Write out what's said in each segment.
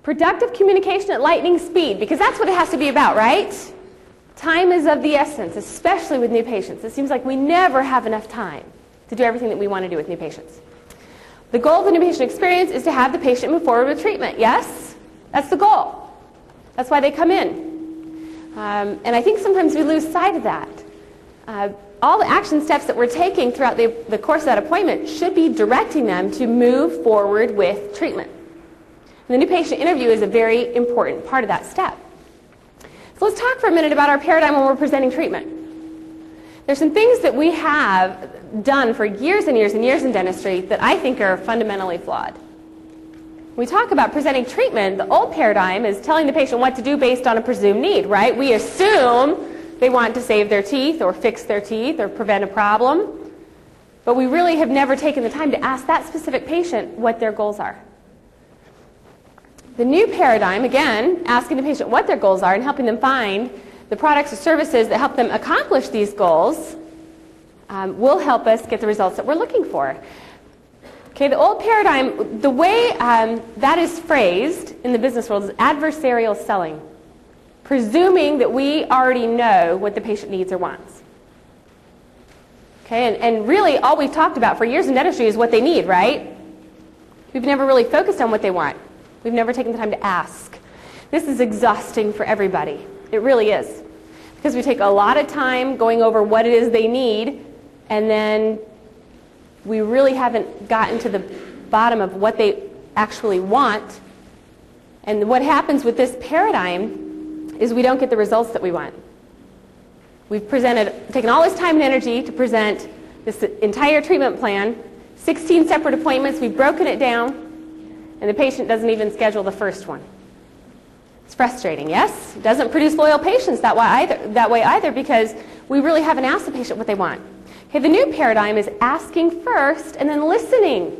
Productive communication at lightning speed, because that's what it has to be about, right? Time is of the essence, especially with new patients. It seems like we never have enough time to do everything that we want to do with new patients. The goal of the new patient experience is to have the patient move forward with treatment. Yes? That's the goal. That's why they come in. And I think sometimes we lose sight of that. All the action steps that we're taking throughout the course of that appointment should be directing them to move forward with treatment. And the new patient interview is a very important part of that step. So let's talk for a minute about our paradigm when we're presenting treatment. There's some things that we have done for years and years and years in dentistry that I think are fundamentally flawed. When we talk about presenting treatment, the old paradigm is telling the patient what to do based on a presumed need, right? We assume they want to save their teeth or fix their teeth or prevent a problem, but we really have never taken the time to ask that specific patient what their goals are. The new paradigm, again, asking the patient what their goals are and helping them find the products or services that help them accomplish these goals will help us get the results that we're looking for. Okay, the old paradigm, the way that is phrased in the business world is adversarial selling, presuming that we already know what the patient needs or wants. Okay, and really all we've talked about for years in dentistry is what they need, right? We've never really focused on what they want. We've never taken the time to ask. This is exhausting for everybody. It really is. Because we take a lot of time going over what it is they need, and then we really haven't gotten to the bottom of what they actually want. And what happens with this paradigm is we don't get the results that we want. We've taken all this time and energy to present this entire treatment plan, 16 separate appointments, we've broken it down, and the patient doesn't even schedule the first one. It's frustrating, yes? It doesn't produce loyal patients that way either because we really haven't asked the patient what they want. Okay, the new paradigm is asking first and then listening.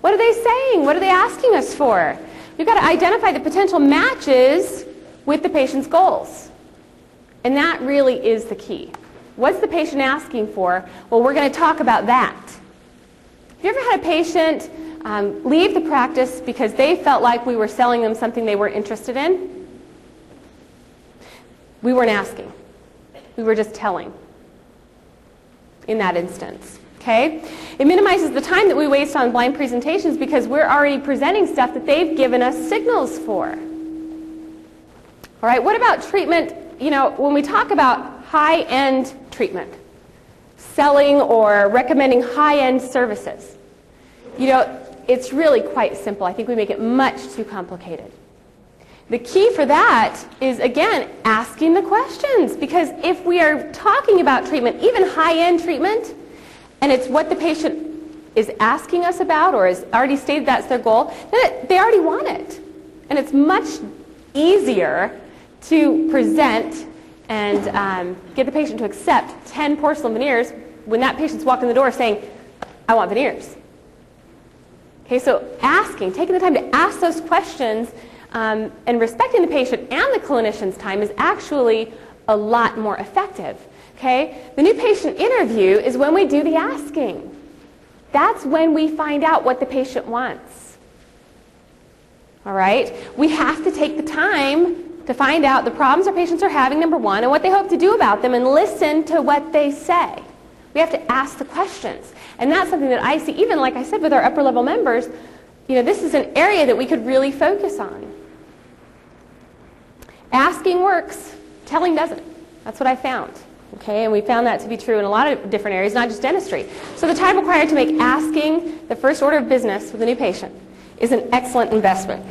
What are they saying? What are they asking us for? We've got to identify the potential matches with the patient's goals. And that really is the key. What's the patient asking for? Well, we're going to talk about that. Have you ever had a patient leave the practice because they felt like we were selling them something they weren't interested in? We weren't asking. We were just telling in that instance. Okay? It minimizes the time that we waste on blind presentations because we're already presenting stuff that they've given us signals for. All right, what about treatment? You know, when we talk about high-end treatment, selling or recommending high-end services, you know, it's really quite simple. I think we make it much too complicated. The key for that is, again, asking the questions. Because if we are talking about treatment, even high-end treatment, and it's what the patient is asking us about or has already stated that's their goal, then they already want it. And it's much easier to present and get the patient to accept 10 porcelain veneers when that patient's walking the door saying, I want veneers. Okay, so asking, taking the time to ask those questions and respecting the patient and the clinician's time is actually a lot more effective. Okay? The new patient interview is when we do the asking. That's when we find out what the patient wants. All right? We have to take the time to find out the problems our patients are having, number one, and what they hope to do about them, and listen to what they say. We have to ask the questions. And that's something that I see, even like I said, with our upper level members, you know, this is an area that we could really focus on. Asking works, telling doesn't. That's what I found. Okay, and we found that to be true in a lot of different areas, not just dentistry. So the time required to make asking the first order of business with a new patient is an excellent investment.